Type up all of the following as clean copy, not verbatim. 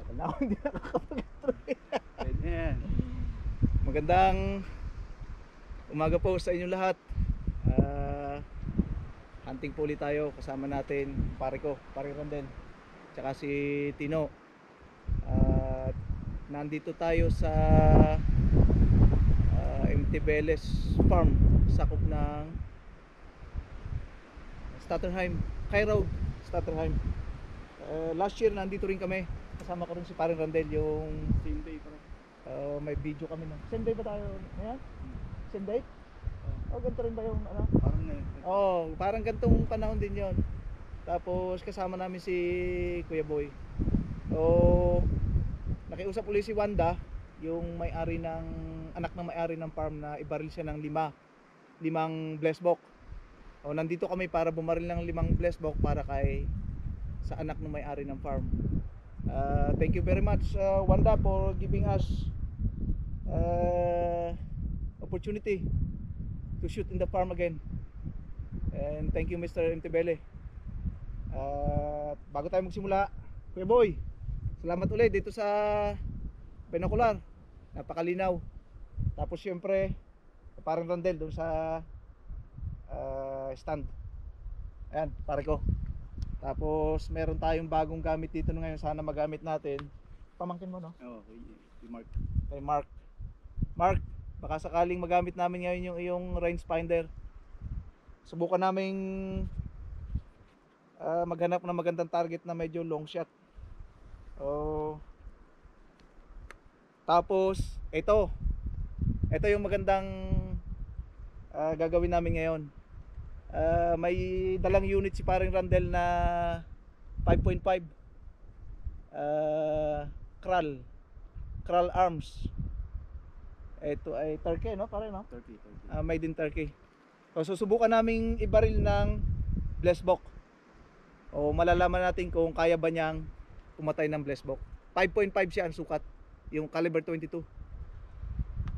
Tagal na ako hindi nakakapag-try. Ganyan. Magandang umaga po sa inyo lahat. Hunting po ulit tayo. Kasama natin pare ko, pare Randel, tsaka si Tino. Nandito tayo sa Mtibeles Farm, sakop ng Stutterheim, Cairo, Stutterheim. Last year nandito rin kami. Kasama ko rin si pare Randel, yung Same day pa rin. may video kami na. Same day ba tayo? Ayan? Same day? Oh, ganito rin ba yung ano? Parang ngayon. Parang gantong panahon din yon. Tapos kasama namin si Kuya Boy. Nakiusap ulit si Wanda, yung may-ari ng anak ng may-ari ng farm, na ibaril siya ng limang blessbox. Nandito kami para bumaril ng 5 blessbox para sa anak ng may-ari ng farm. Thank you very much, Wanda, for giving us opportunity to shoot in the farm again. And thank you, Mr. Mtibele. Bago tayo magsimula, Kuya Boy, salamat ulit dito sa binocular. Napakalinaw. Tapos syempre, parang Randel doon sa stand. Ayan, pare ko. Tapos meron tayong bagong gamit dito ngayon. Sana magamit natin. Pamangkin mo, no? Oo, kay Mark. Kay Mark. Mark, baka sakaling magamit namin ngayon yung iyong rangefinder. Subukan naming maghanap ng magandang target na medyo long shot. Tapos ito yung magandang gagawin namin ngayon. May dalang unit si paring Randel na 5.5 Kral Arms. Ito ay Turkey, no? Pare, no? Turkey. Made in Turkey. So susubukan naming ibaril ng blessbox. Malalaman natin kung kaya ba niyang pumatay ng blessbox. 5.5 siya ang sukat, yung caliber 22.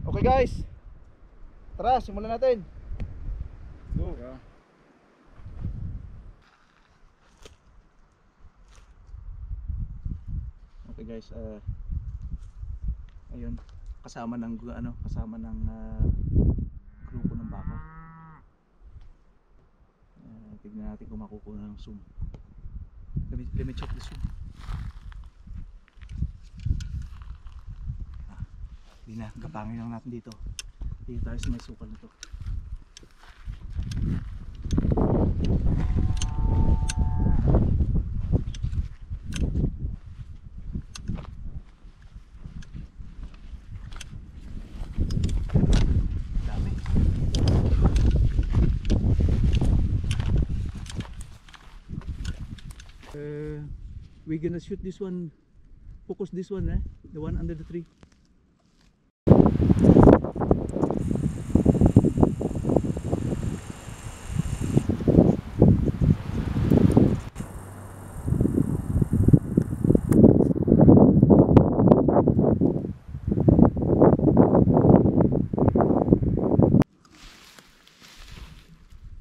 Okay guys, tara, simulan natin. Go. Okay guys, ayun, kasama ng grupo ng baka. Tignan natin kung makukuha ng zoom. Let me check the zoom. Hindi na, kapangin lang natin dito. Dito tayo sa may sukal na to. Dami. We're gonna shoot this one, focus this one, the one under the tree.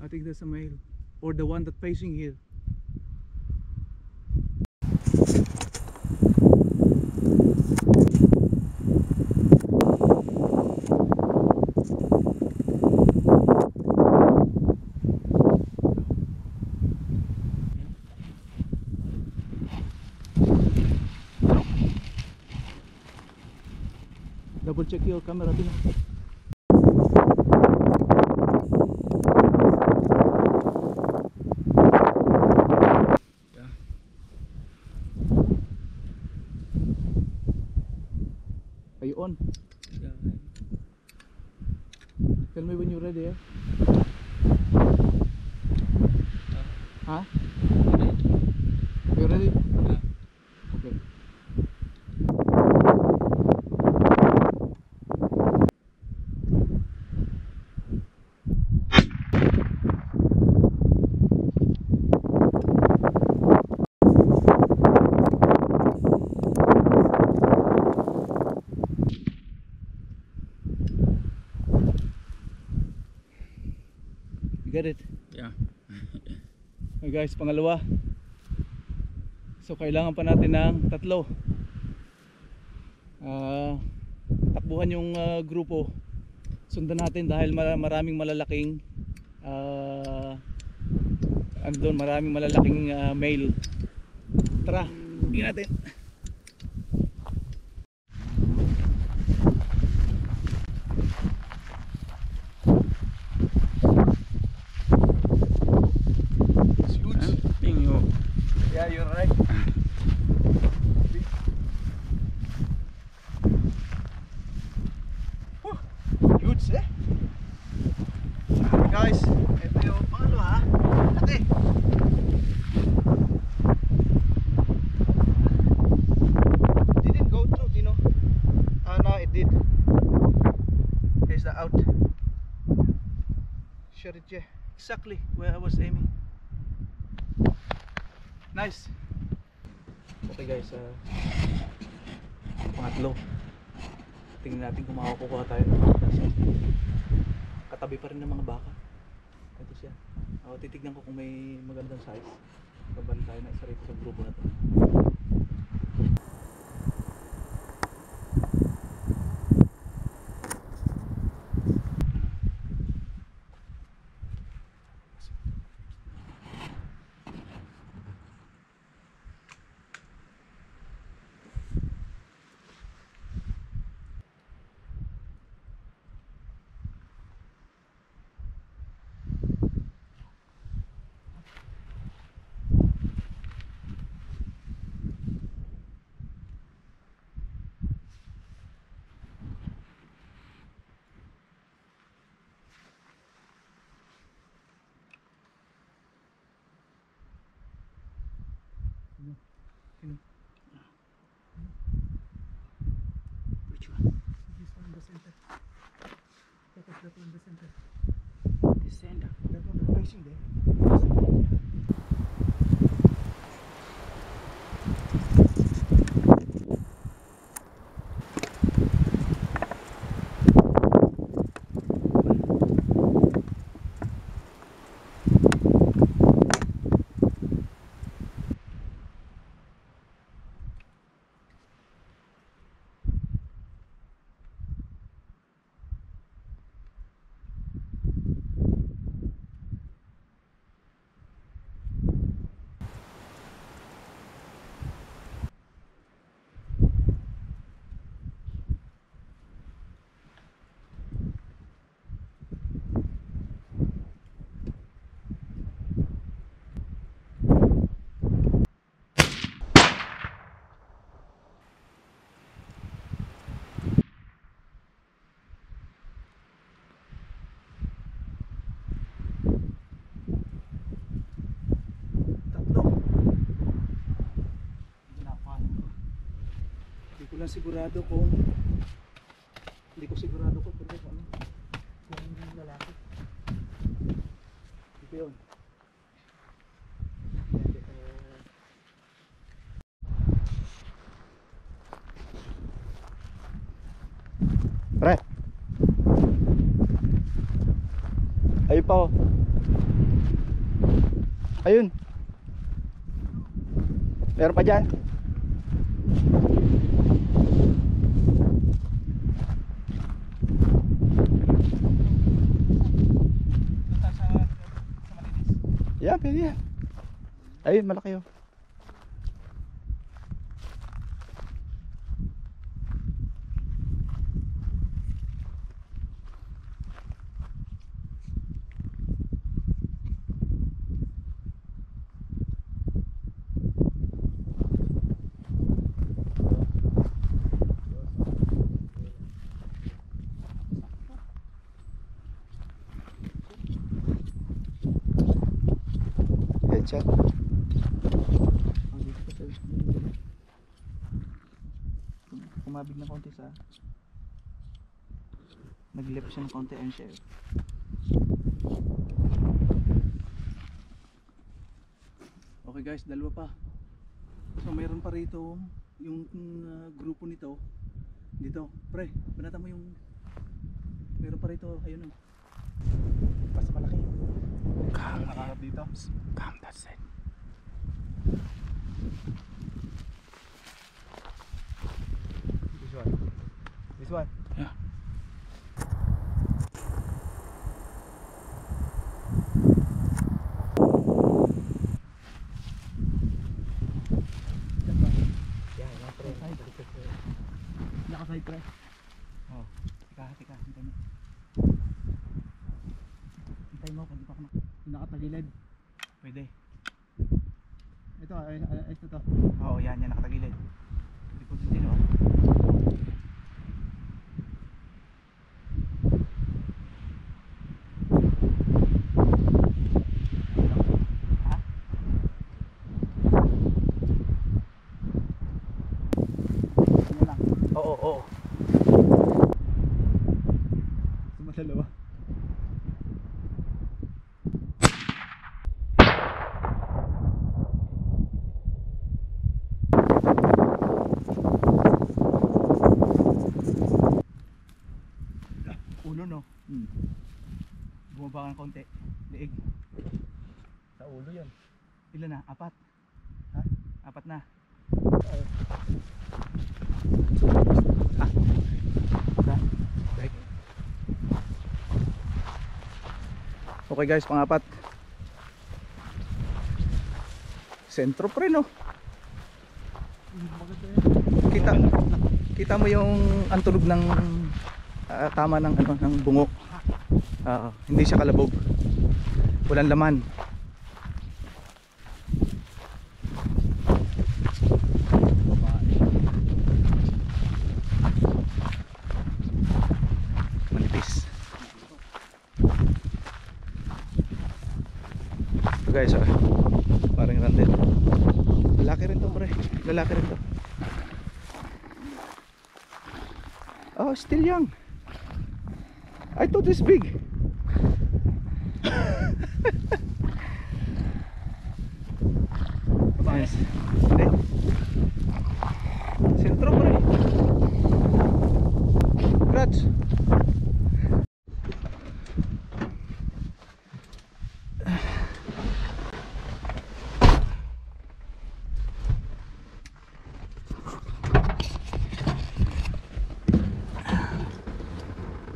I think that's a male, or the one that facing here. Double check your camera, Tino. Are you on? Yeah. Tell me when you're ready, Huh? You ready? Yeah. Okay. You get it? Yeah. Okay guys, pangalawa. So kailangan pa natin ng 3. takbuhan yung grupo. Sundan natin dahil maraming malalaking andun, maraming malalaking male. Tara, tingnan natin. It's huge. Yeah, you're right. Huge eh. Guys, ito yung pangalo ha. Laki. Didn't go through, you know. No, it did. Here's the out. Shot it, yeah. Exactly where I was aiming. Nice. Okay guys, pangatlo. Tingnan natin kung makakukuha tayo ng mga baka. Katabi pa rin ng mga baka. Ito siya. Titignan ko kung may magandang size. Babalik tayo na isa rito sa grupo na to. Which one? This one in the center. Focus that one in the center. The center. That one facing there. Lang sigurado kung hindi ko sigurado kung ano kung lalaki ito yun. Pre ayun pa oh. Ayun meron pa dyan. Yeah, pwede yan. Ayun, malaki oh. Headshot. Kumabig na konti sa nag-left siya ng konti and share. Okay guys, dalawa pa. So mayroon pa rito yung grupo nito. Dito, pre, banata mo yung mayroon pa rito, ayun oh. Basta malaki. Nakaharap dito. Come, that's it. This one. This one. Yeah. Yan, yan pre. Nakaside pre. Oh. Tika, hintay mo. Hintay mo, kung di pa ako Nakatagilid. pwede. Ito, ayos na to. Oo, yan, nakatagilid. Likod din, oh. Ha? Ano lang. Oo. Sumasalawa. Ulo, no? Hmm. Bumaba ka ng konti. Liig. Sa ulo yan. Ilan na? 4? Ha? 4 na. Okay guys, pang-4. Sentro pre, no? Maganda yan. Kita mo yung antulog ng tama ng ng bungo. Hindi siya kalabog. Walang laman. Manipis. Ito guys, parang randel. Lalaki rin to pre. Lalaki rin to. Oh, still young. I thought it's big. Yes. Hindi. Sentro pre. Congrats.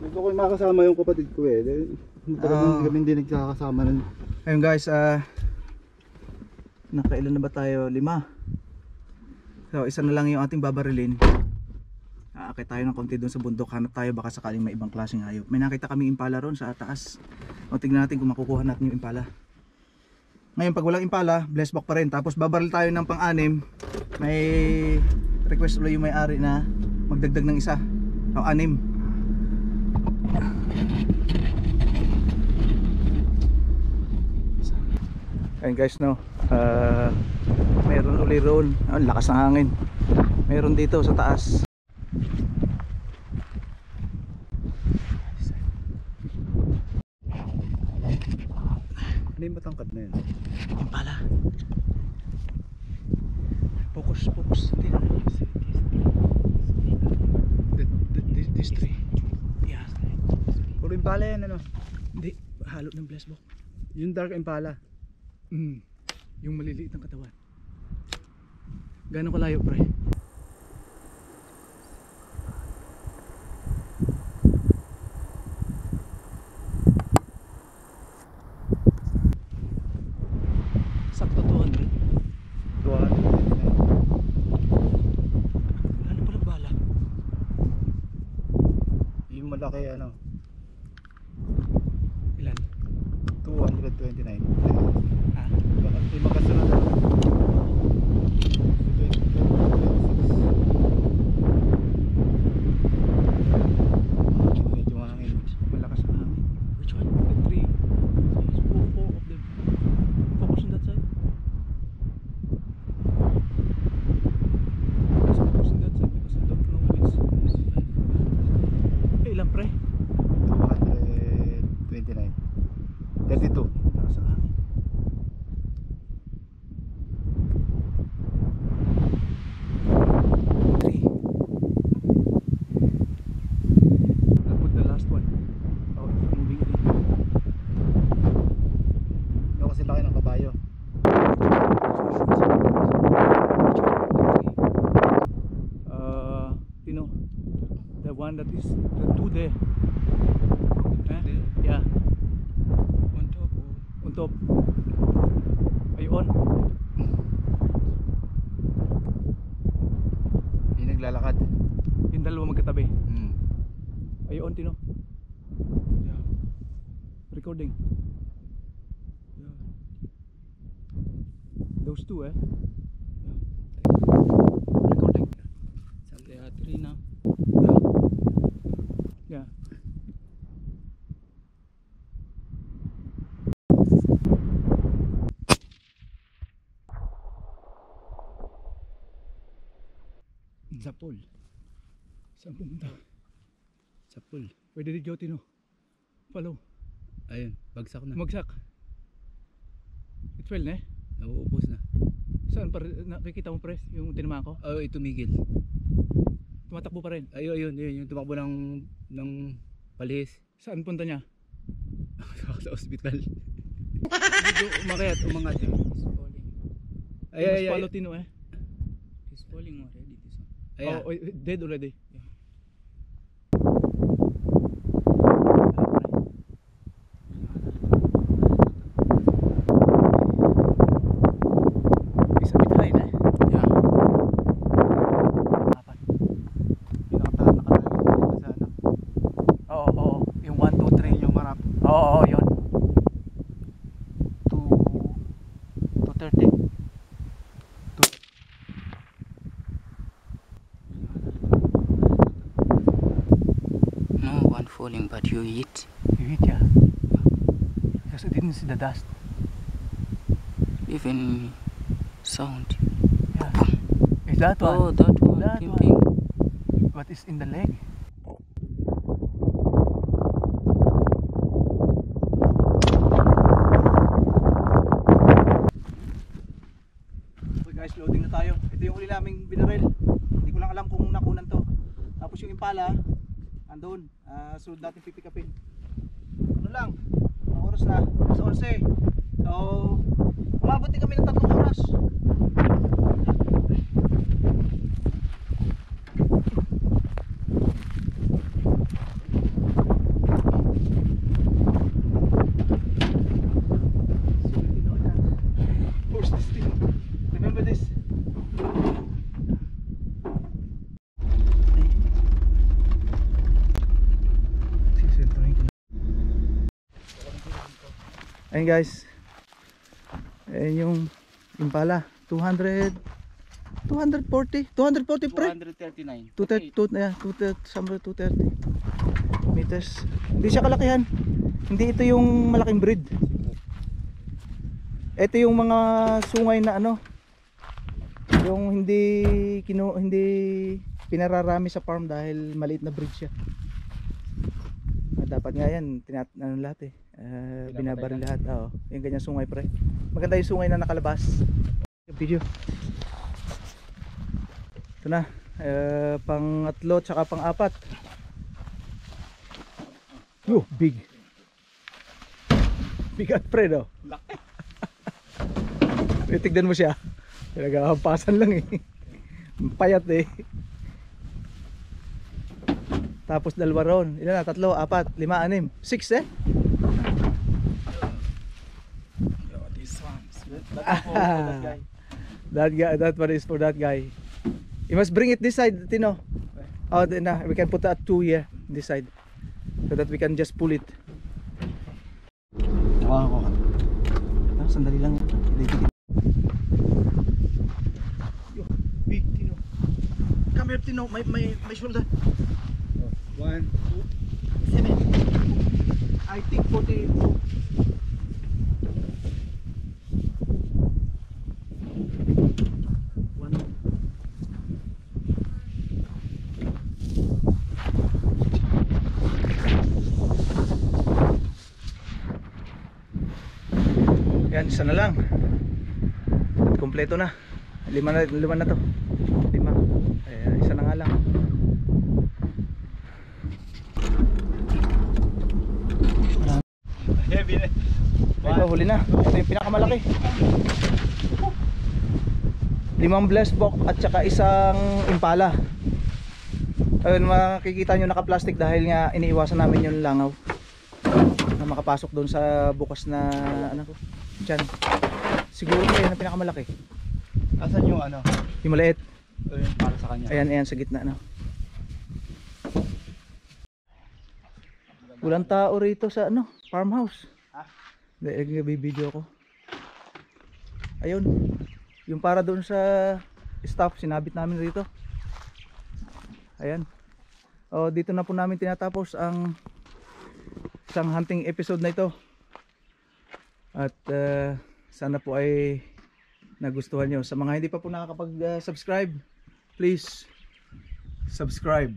Gusto ko yung makasama yung kapatid ko eh. Matagal Ah. kami hindi nagkakasama nun. Ayun guys, nakailan na ba tayo? 5. So isa na lang yung ating babarilin. Aakit tayo ng konti doon sa bundok. Hanap tayo baka sakaling may ibang klaseng hayop. May nakita kaming impala ron sa taas. O tignan natin kung makukuha natin yung impala. Ngayon pag walang impala, bless back pa rin. Tapos babaril tayo ng pang-6. May request ulit yung may-ari na magdagdag ng isa. O 6. Ayun guys, no, meron uli roon. Ang lakas ng hangin. Meron dito sa taas. Ano yung matangkad na yun? Impala. Focus. This tree. Yeah. Puro impala yan ano? Hindi, halo ng bless book. Yung dark impala. Yung maliliit ng katawan. Gano'n kalayo pre? Sakto 200. 229. Ano palang bala? Yung malaki ano? Ilan? 229. Ah, Yung makasunod ano? 26. Medyo mahangin. malakas ang hangin. Which one? The tree. Four of them. Focus on that side. Let's focus on that side because I don't know which is 5. Ilan pre? 229. 32. Malakas ang hangin. one that is the two there. Yeah. On top. On top. Ay on. Yung naglalakad. Yung dalawa magkatabi. Hmm. Ay on, Tino. Yeah. Recording. Yeah. Those two Yeah. Recording. There are three now. Yeah. Zapol. Saan pumunta? Sa pool. Where did it go, Tino? Follow. Ayun, bagsak na. Magsak. It fell na eh. Nauubos na. Saan pa nakikita mo pre yung tinama ko? Oh, ito tumigil. Tumatakbo pa rin. Ayun, yung tumakbo ng palihis. Saan punta niya? Sa ospital. Dito umakyat. Umangat yun. It's falling. Mas follow, Tino eh. It's falling already. This one. Ayan. Oh, dead already. It's a bit high na eh. Yeah. Apat. Nakatayo sa ano. Oo, oo. Yung 1, 2, 3. Yung marap. Oo, oo, yun. 230. No one falling, but you hit. You hit ya. Because I didn't see the dust. Even sound. Yeah. Is that one? Oh, that one. That Ping, one. ping. What is in the leg? Okay guys, loading na tayo. Ito yung uli naming binaril. Hindi ko lang alam kung nakunan to. Tapos yung impala, andun. Sunod natin pipick upin. Ano lang, ang oras na, alas 11. So, umabot din kami ng 3 oras. Post this thing. Remember this. Ayun guys. Ayun yung impala. 240 pre. 239. 230, yeah, 230 meters. Hindi siya kalakihan. Hindi ito yung malaking breed. Ito yung mga sungay na ano, yung hindi pinararami sa farm dahil maliit na breed siya. Dapat nga yan ano lahat eh. Binabaril lahat. Oo, yung ganyan sungay pre. Maganda yung sungay na nakalabas. Video. Ito na, pang-3 tsaka pang-4. Oh, big. Bigat pre no. Tignan mo siya. Pinaghahampasan lang eh. Payat eh. Tapos 2 ron. Ilan na? 3, 4, 5, 6, 6 eh. This one. That one is for that guy. You must bring it this side, Tino. Oh, then we can put that 2 here, this side, so that we can just pull it. Ako. Sandali lang. Yo, big Tino. Come here, Tino. My shoulder. 1, 7. I think 40. Yan, isa na lang. At kompleto na. 5 na to. 5. Isa na nga lang. Heavy na. Ito, huli na. Ito yung pinakamalaki. 5 blessed bok at saka isang impala. Ayun, makikita nyo naka-plastic dahil nga iniiwasan namin yung langaw na makapasok doon sa bukas na ano ko. Diyan. Siguro yun ang pinakamalaki. Asan yung ano? Yung maliit. Ayun, para sa kanya. Ayan, ayan sa gitna no. Walang tao rito sa ano, farmhouse. Ha? Video ko. Ayun. Yung para doon sa staff sinabit namin rito. Ayan. Oh, dito na po namin tinatapos ang isang hunting episode na ito. At sana po ay nagustuhan nyo. Sa mga hindi pa po nakakapag-subscribe, please subscribe.